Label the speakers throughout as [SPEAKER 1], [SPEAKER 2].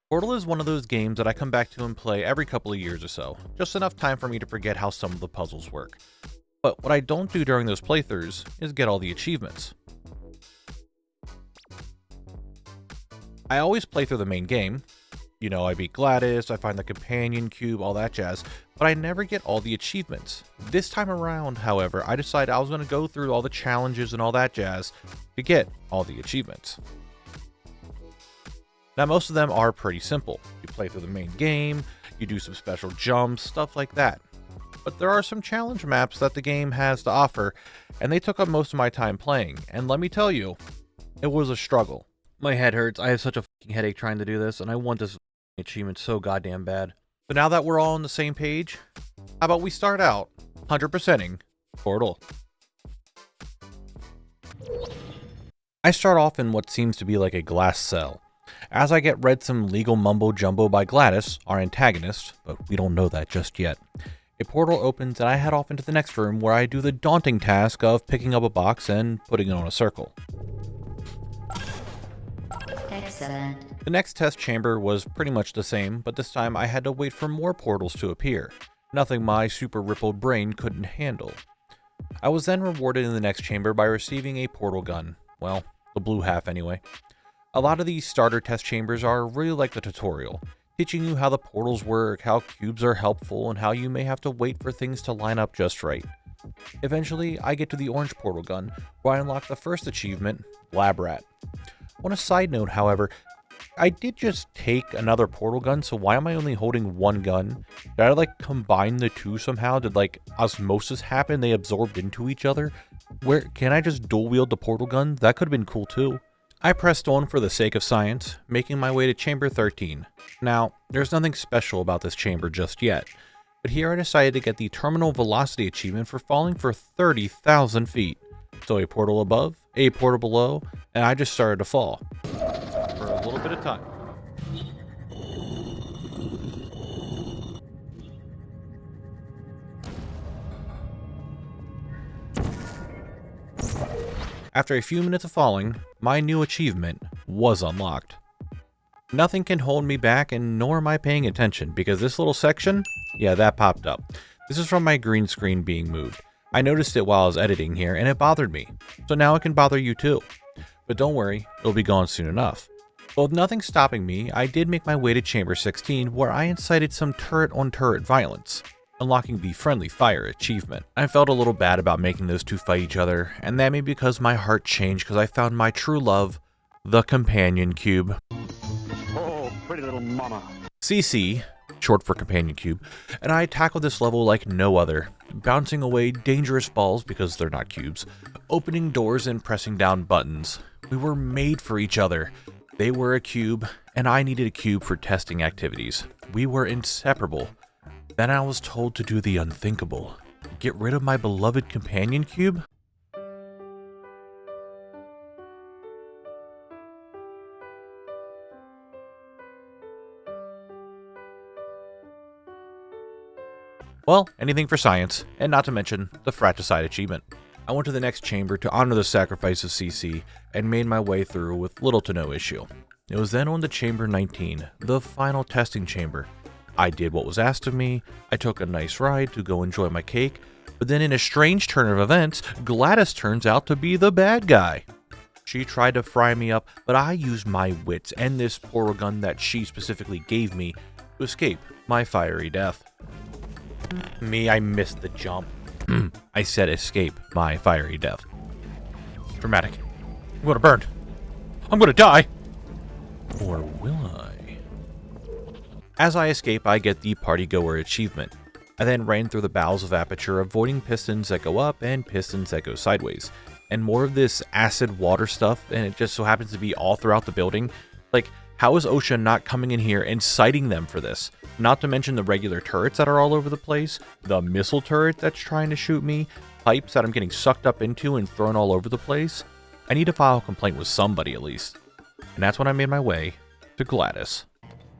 [SPEAKER 1] Portal is one of those games that I come back to and play every couple of years or so, just enough time for me to forget how some of the puzzles work. But what I don't do during those playthroughs is get all the achievements. I always play through the main game. You know, I beat Glados, I find the companion cube, all that jazz, but I never get all the achievements. This time around, however, I decided I was going to go through all the challenges and all that jazz to get all the achievements. Now, most of them are pretty simple. You play through the main game, you do some special jumps, stuff like that. But there are some challenge maps that the game has to offer, and they took up most of my time playing, and let me tell you, it was a struggle. My head hurts, I have such a fucking headache trying to do this, and I want this achievement so goddamn bad. So now that we're all on the same page, how about we start out 100%ing Portal. I start off in what seems to be like a glass cell. As I get read some legal mumbo jumbo by Glados, our antagonist, but we don't know that just yet. A portal opens and I head off into the next room where I do the daunting task of picking up a box and putting it on a circle.
[SPEAKER 2] Excellent.
[SPEAKER 1] The next test chamber was pretty much the same, but this time I had to wait for more portals to appear. Nothing my super rippled brain couldn't handle. I was then rewarded in the next chamber by receiving a portal gun. Well, the blue half anyway. A lot of these starter test chambers are really like the tutorial, teaching you how the portals work, how cubes are helpful, and how you may have to wait for things to line up just right. Eventually, I get to the orange portal gun, where I unlock the first achievement, Lab Rat. On a side note, however, I did just take another portal gun, so why am I only holding one gun? Did I like combine the two somehow? Did like osmosis happen? They absorbed into each other? Where can I just dual wield the portal gun? That could have been cool too. I pressed on for the sake of science, making my way to chamber 13. Now, there's nothing special about this chamber just yet, but here I decided to get the terminal velocity achievement for falling for 30,000 feet. So a portal above, a portal below, and I just started to fall. For a little bit of time. After a few minutes of falling, my new achievement was unlocked. Nothing can hold me back, and nor am I paying attention, because this little section, yeah, that popped up. This is from my green screen being moved. I noticed it while I was editing here, and it bothered me. So now it can bother you too. But don't worry, it'll be gone soon enough. But with nothing stopping me, I did make my way to chamber 16, where I incited some turret-on-turret violence, unlocking the Friendly Fire achievement. I felt a little bad about making those two fight each other, and that may be because my heart changed because I found my true love, the companion cube.
[SPEAKER 3] Oh, pretty little mama.
[SPEAKER 1] CC, short for companion cube, and I tackled this level like no other, bouncing away dangerous balls because they're not cubes, opening doors and pressing down buttons. We were made for each other. They were a cube, and I needed a cube for testing activities. We were inseparable. Then I was told to do the unthinkable. Get rid of my beloved companion cube? Well, anything for science, and not to mention the fratricide achievement. I went to the next chamber to honor the sacrifice of CC, and made my way through with little to no issue. It was then on to chamber 19, the final testing chamber. I did what was asked of me, I took a nice ride to go enjoy my cake, but then in a strange turn of events, Glados turns out to be the bad guy. She tried to fry me up, but I used my wits and this portal gun that she specifically gave me to escape my fiery death. Me, I missed the jump. I said escape my fiery death. Dramatic. I'm gonna burn. I'm gonna die. Or will I? As I escape, I get the Party Goer achievement. I then ran through the bowels of Aperture, avoiding pistons that go up and pistons that go sideways. And more of this acid water stuff, and it just so happens to be all throughout the building. Like, how is OSHA not coming in here and citing them for this? Not to mention the regular turrets that are all over the place, the missile turret that's trying to shoot me, pipes that I'm getting sucked up into and thrown all over the place. I need to file a complaint with somebody at least. And that's when I made my way to Glados.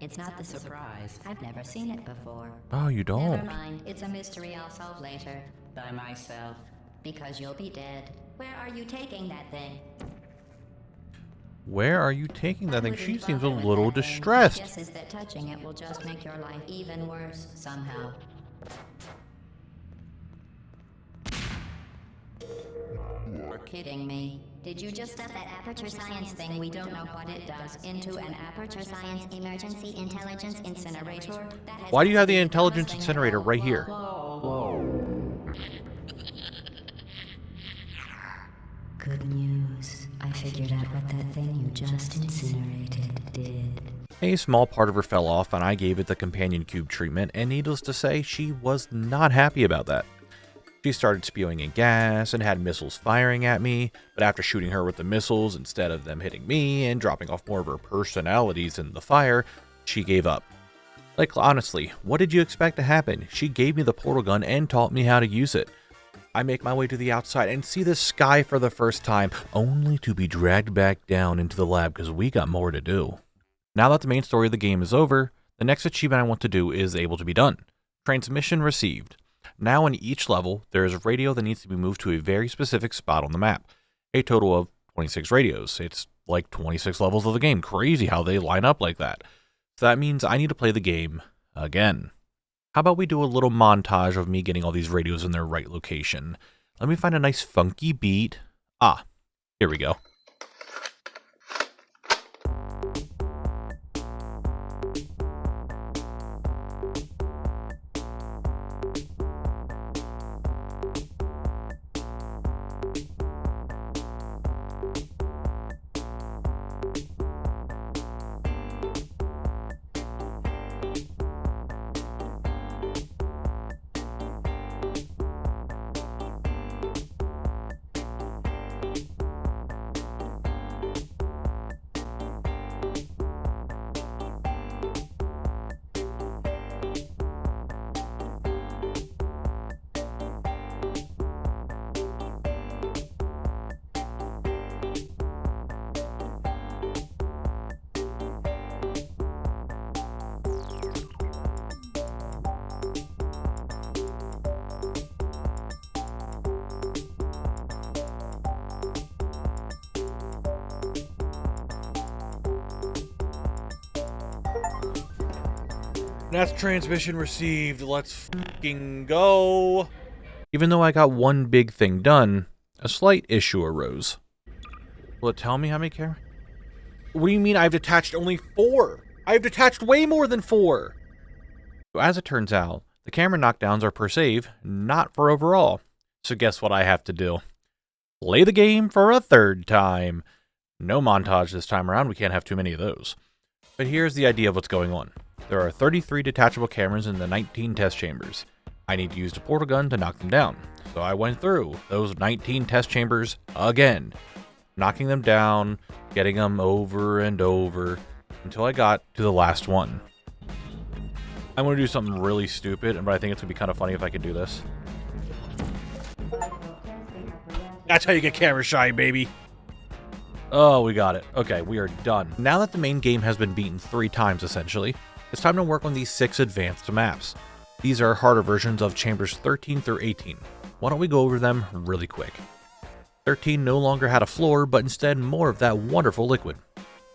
[SPEAKER 2] It's not the surprise. I've never seen it before.
[SPEAKER 1] Oh, you don't?
[SPEAKER 2] Never mind. It's a mystery I'll solve later. By myself. Because you'll be dead. Where are you taking that thing?
[SPEAKER 1] Where are you taking that thing?
[SPEAKER 2] Wouldn't
[SPEAKER 1] She seems a
[SPEAKER 2] bother with
[SPEAKER 1] little
[SPEAKER 2] that thing.
[SPEAKER 1] distressed.
[SPEAKER 2] Guesses that touching it will just make your life even worse somehow. You're kidding me. Did you just stuff that aperture science thing, we don't know what it does, into an aperture science emergency intelligence incinerator?
[SPEAKER 1] Why do you have the intelligence incinerator right here?
[SPEAKER 2] Good news. I figured out what that thing you just incinerated did.
[SPEAKER 1] A small part of her fell off and I gave it the companion cube treatment, and needless to say, she was not happy about that. She started spewing in gas and had missiles firing at me, but after shooting her with the missiles instead of them hitting me and dropping off more of her personalities in the fire, she gave up. Like, honestly, what did you expect to happen? She gave me the portal gun and taught me how to use it. I make my way to the outside and see the sky for the first time, only to be dragged back down into the lab because we got more to do. Now that the main story of the game is over, the next achievement I want to do is able to be done. Transmission received. Now in each level, there is a radio that needs to be moved to a very specific spot on the map. A total of 26 radios. It's like 26 levels of the game. Crazy how they line up like that. So that means I need to play the game again. How about we do a little montage of me getting all these radios in their right location. Let me find a nice funky beat. Ah, here we go. That's transmission received. Let's fucking go. Even though I got one big thing done, a slight issue arose. Will it tell me how many cameras? What do you mean I've detached only 4? I've detached way more than 4. As it turns out, the camera knockdowns are per save, not for overall. So guess what I have to do? Play the game for a 3rd time. No montage this time around, we can't have too many of those. But here's the idea of what's going on. There are 33 detachable cameras in the 19 test chambers. I need to use the portal gun to knock them down. So I went through those 19 test chambers again, knocking them down, getting them over and over, until I got to the last one. I'm going to do something really stupid, but I think it's going to be kind of funny if I can do this. That's how you get camera shy, baby. Oh, we got it. Okay, we are done. Now that the main game has been beaten 3 times, essentially, it's time to work on these 6 advanced maps. These are harder versions of chambers 13 through 18. Why don't we go over them really quick? 13 no longer had a floor, but instead more of that wonderful liquid.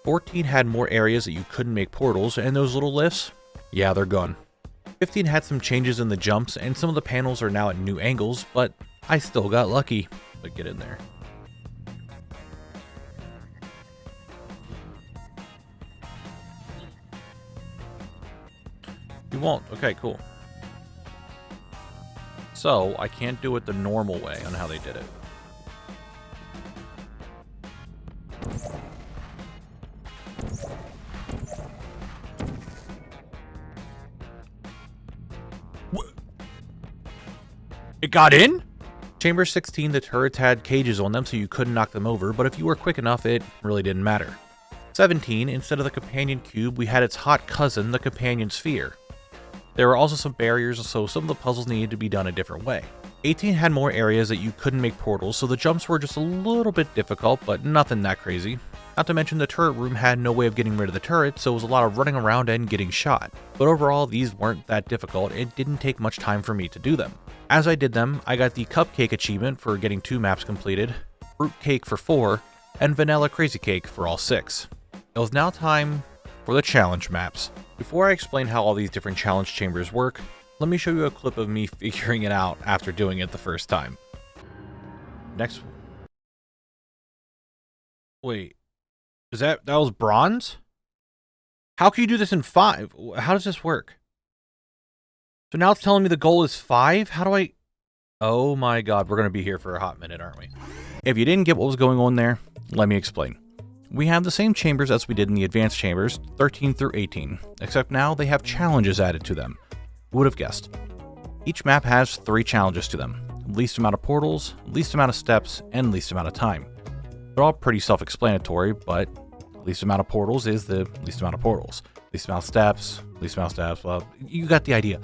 [SPEAKER 1] 14 had more areas that you couldn't make portals, and those little lifts? Yeah, they're gone. 15 had some changes in the jumps, and some of the panels are now at new angles, but I still got lucky. But get in there. You won't. Okay, cool. So, I can't do it the normal way on how they did it. What? It got in? Chamber 16, the turrets had cages on them so you couldn't knock them over, but if you were quick enough, it really didn't matter. 17, instead of the companion cube, we had its hot cousin, the companion sphere. There were also some barriers, so some of the puzzles needed to be done a different way. 18 had more areas that you couldn't make portals, so the jumps were just a little bit difficult, but nothing that crazy. Not to mention the turret room had no way of getting rid of the turret, so it was a lot of running around and getting shot. But overall, these weren't that difficult, it didn't take much time for me to do them. As I did them, I got the Cupcake achievement for getting 2 maps completed, Fruitcake for 4, and Vanilla Crazy Cake for all 6. It was now time for the challenge maps. Before I explain how all these different challenge chambers work, let me show you a clip of me figuring it out after doing it the first time. Next. Wait. Is that was bronze? How can you do this in 5? How does this work? So now it's telling me the goal is 5? How do I... Oh my god, we're going to be here for a hot minute, aren't we? If you didn't get what was going on there, let me explain. We have the same chambers as we did in the advanced chambers, 13 through 18, except now they have challenges added to them. Who would have guessed? Each map has 3 challenges to them. Least amount of portals, least amount of steps, and least amount of time. They're all pretty self-explanatory, but least amount of portals is the least amount of portals. Least amount of steps, well, you got the idea.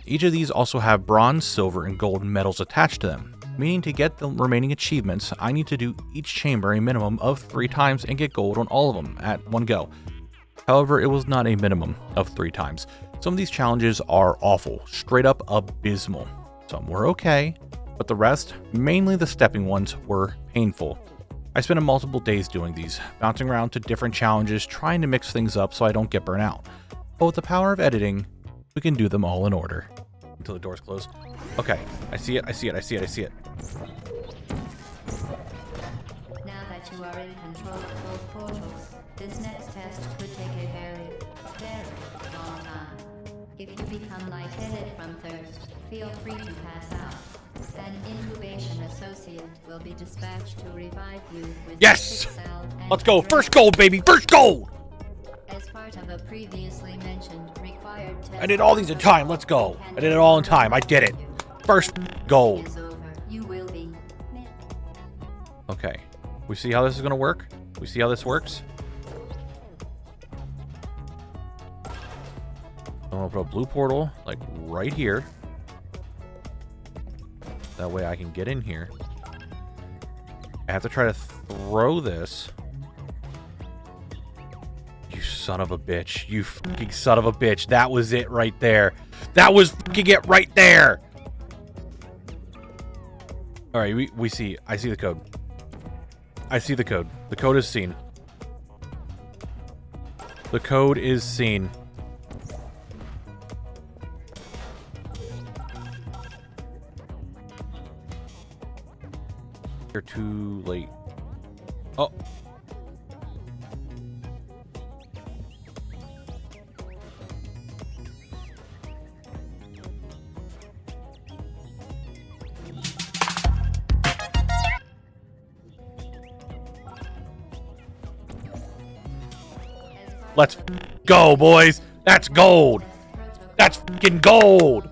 [SPEAKER 1] Each of these also have bronze, silver, and gold medals attached to them, meaning to get the remaining achievements, I need to do each chamber a minimum of 3 times and get gold on all of them at one go. However, it was not a minimum of 3 times. Some of these challenges are awful, straight up abysmal. Some were okay, but the rest, mainly the stepping ones, were painful. I spent multiple days doing these, bouncing around to different challenges, trying to mix things up so I don't get burnt out. But with the power of editing, we can do them all in order. Until the doors close. Okay, I see it.
[SPEAKER 2] Now that you are in control of both portals, this next test could take a very, very long time. If you become lightheaded from thirst, feel free to pass out. An incubation associate will be dispatched to revive you with
[SPEAKER 1] Yes!
[SPEAKER 2] and
[SPEAKER 1] Let's go. First gold, baby. First gold!
[SPEAKER 2] As part of a previously mentioned required test.
[SPEAKER 1] I did all these in time. Let's go. I did it all in time. I did it. First gold.
[SPEAKER 2] Is over. You will be.
[SPEAKER 1] Okay. We see how this is going to work? We see how this works? I'm going to put a blue portal, like, right here. That way I can get in here. I have to try to throw this. You son of a bitch. You fucking son of a bitch. That was it right there. That was fucking it right there. Alright, we see. I see the code. I see the code. The code is seen. The code is seen. You're too late. Oh. Let's go, boys. That's gold. That's fucking gold.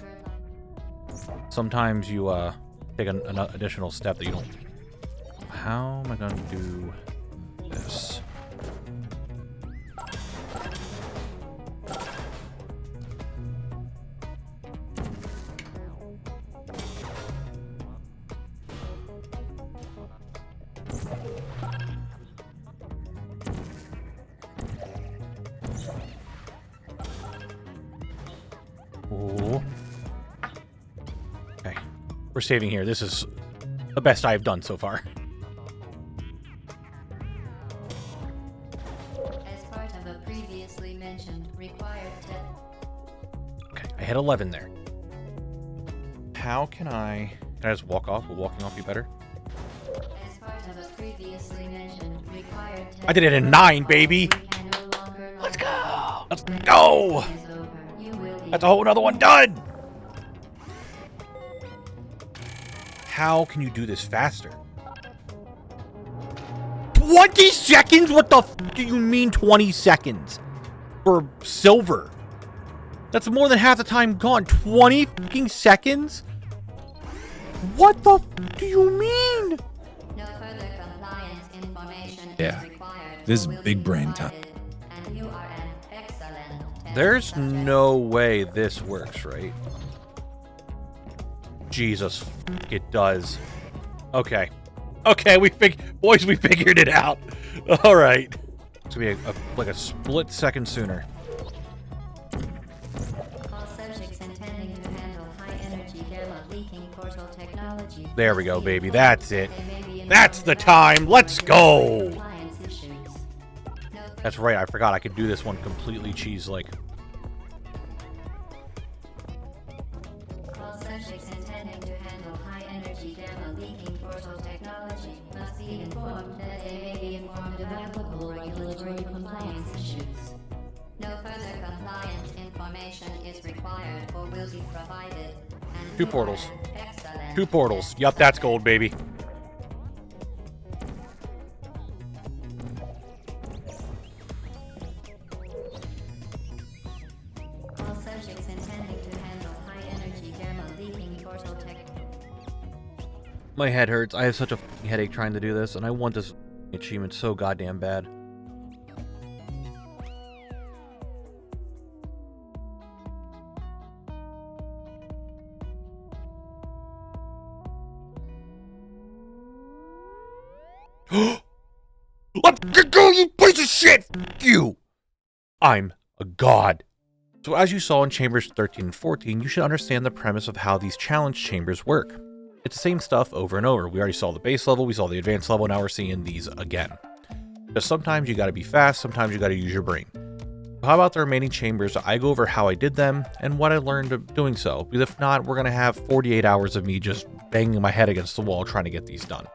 [SPEAKER 1] Sometimes you take an additional step that you don't. How am I going to do this? Ooh. Okay. We're saving here. This is the best I've done so far.
[SPEAKER 2] As part of a previously mentioned required test.
[SPEAKER 1] Okay, I hit 11 there. How can I just walk off? Will walking off be better?
[SPEAKER 2] As part of a previously mentioned required test.
[SPEAKER 1] I did it in 9, baby.
[SPEAKER 2] You can no longer
[SPEAKER 1] Let's go. Let's
[SPEAKER 2] The
[SPEAKER 1] go.
[SPEAKER 2] test is over. You will be.
[SPEAKER 1] That's a whole nother one done. How can you do this faster? 20 seconds? What the f do you mean 20 seconds? For silver? That's more than half the time gone. 20 fucking seconds? What the f do you mean?
[SPEAKER 2] No further compliance information
[SPEAKER 4] Yeah,
[SPEAKER 2] is required.
[SPEAKER 4] this is
[SPEAKER 2] Will
[SPEAKER 4] big
[SPEAKER 2] be
[SPEAKER 4] brain time.
[SPEAKER 2] provided, and you are an excellent test
[SPEAKER 1] There's
[SPEAKER 2] subject.
[SPEAKER 1] no way this works, right? Jesus, it does. Okay. Okay, we figured it out. All right. It's gonna be like a split second sooner.
[SPEAKER 2] All subjects intending to handle high-energy gamma leaking portal technology.
[SPEAKER 1] There we go, baby. That's it.
[SPEAKER 2] They may be
[SPEAKER 1] That's the time. Let's go.
[SPEAKER 2] Compliance issues. No
[SPEAKER 1] That's right. I forgot I could do this one completely cheese-like.
[SPEAKER 2] All subjects intending to handle high-energy gamma leaking portal technology must be informed that they may be informed of applicable regulatory compliance issues. No further compliance information is required or will be provided. And
[SPEAKER 1] Two portals.
[SPEAKER 2] Excellent.
[SPEAKER 1] 2 portals. Yup, that's gold, baby.
[SPEAKER 2] All subjects intending to handle high-energy gamma leaking portal tech.
[SPEAKER 1] My head hurts. I have such a f***ing headache trying to do this, and I want this achievement so goddamn bad. Let's go, you piece of shit! F you! I'm a god. So as you saw in Chambers 13 and 14, you should understand the premise of how these challenge chambers work. It's the same stuff over and over. We already saw the base level, we saw the advanced level, now we're seeing these again. Just sometimes you gotta be fast, sometimes you gotta use your brain. So how about the remaining chambers? I go over how I did them and what I learned of doing so, because if not, we're gonna have 48 hours of me just banging my head against the wall trying to get these done.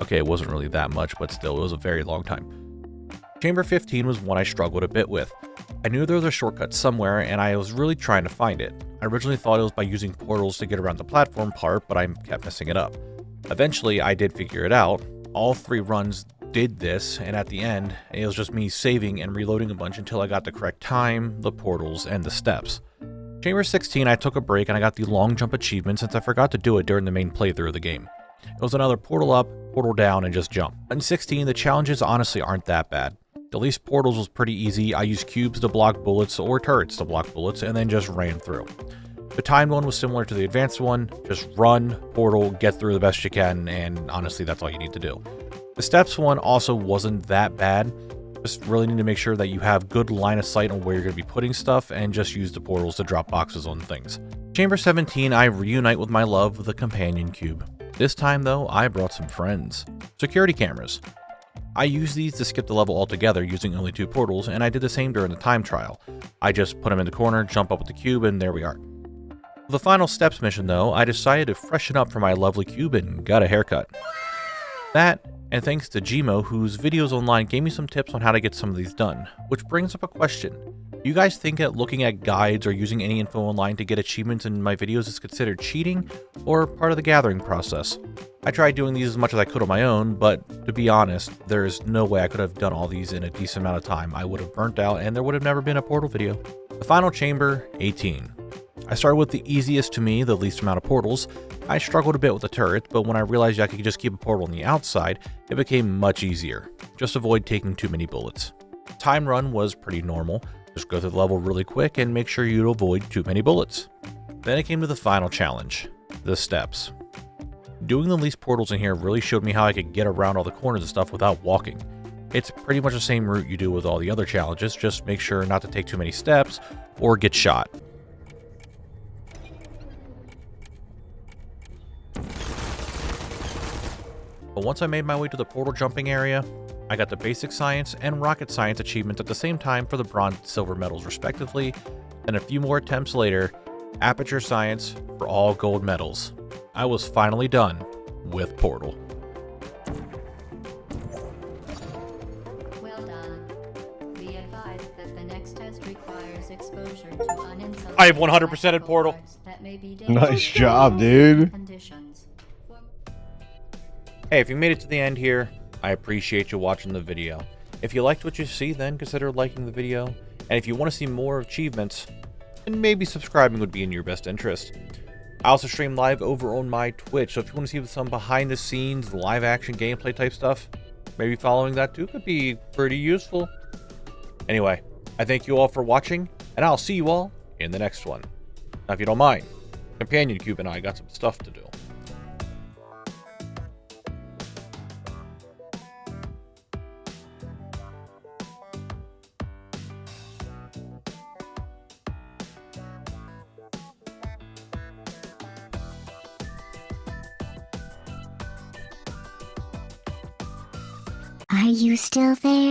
[SPEAKER 1] Okay, it wasn't really that much, but still, it was a very long time. Chamber 15 was one I struggled a bit with. I knew there was a shortcut somewhere, and I was really trying to find it. I originally thought it was by using portals to get around the platform part, but I kept messing it up. Eventually, I did figure it out. All 3 runs did this, and at the end, it was just me saving and reloading a bunch until I got the correct time, the portals, and the steps. Chamber 16, I took a break and I got the long jump achievement since I forgot to do it during the main playthrough of the game. It was another portal up, portal down, and just jump. In 16, the challenges honestly aren't that bad. The least portals was pretty easy. I used cubes to block bullets or turrets to block bullets and then just ran through. The timed one was similar to the advanced one. Just run, portal, get through the best you can, and honestly that's all you need to do. The steps one also wasn't that bad. Just really need to make sure that you have good line of sight on where you're going to be putting stuff and just use the portals to drop boxes on things. Chamber 17, I reunite with my love with the companion cube. This time though, I brought some friends. Security cameras. I used these to skip the level altogether using only 2 portals, and I did the same during the time trial. I just put them in the corner, jump up with the cube, and there we are. For the final steps mission though, I decided to freshen up for my lovely cube and got a haircut. That, and thanks to Gmo, whose videos online gave me some tips on how to get some of these done. Which brings up a question. Do you guys think that looking at guides or using any info online to get achievements in my videos is considered cheating, or part of the gathering process? I tried doing these as much as I could on my own, but to be honest, there's no way I could have done all these in a decent amount of time. I would have burnt out and there would have never been a portal video. The final chamber, 18. I started with the easiest to me, the least amount of portals. I struggled a bit with the turret, but when I realized I could just keep a portal on the outside, it became much easier. Just avoid taking too many bullets. Time run was pretty normal. Just go through the level really quick and make sure you avoid too many bullets. Then it came to the final challenge, the steps. Doing the least portals in here really showed me how I could get around all the corners and stuff without walking. It's pretty much the same route you do with all the other challenges, just make sure not to take too many steps or get shot. But once I made my way to the portal jumping area, I got the basic science and rocket science achievements at the same time for the bronze and silver medals respectively, and a few more attempts later, aperture science for all gold medals. I was finally done with Portal.
[SPEAKER 2] Well done. Be advised that the next test requires exposure to uninsulated
[SPEAKER 1] I have 100%ed Portal.
[SPEAKER 2] that may be
[SPEAKER 4] Nice job, dude.
[SPEAKER 2] Conditions.
[SPEAKER 1] Hey, if you made it to the end here, I appreciate you watching the video. If you liked what you see, then consider liking the video. And if you want to see more achievements, then maybe subscribing would be in your best interest. I also stream live over on my Twitch, so if you want to see some behind the scenes, live action gameplay type stuff, maybe following that too could be pretty useful. Anyway, I thank you all for watching, and I'll see you all in the next one. Now if you don't mind, Companion Cube and I got some stuff to do.
[SPEAKER 4] Are you still there?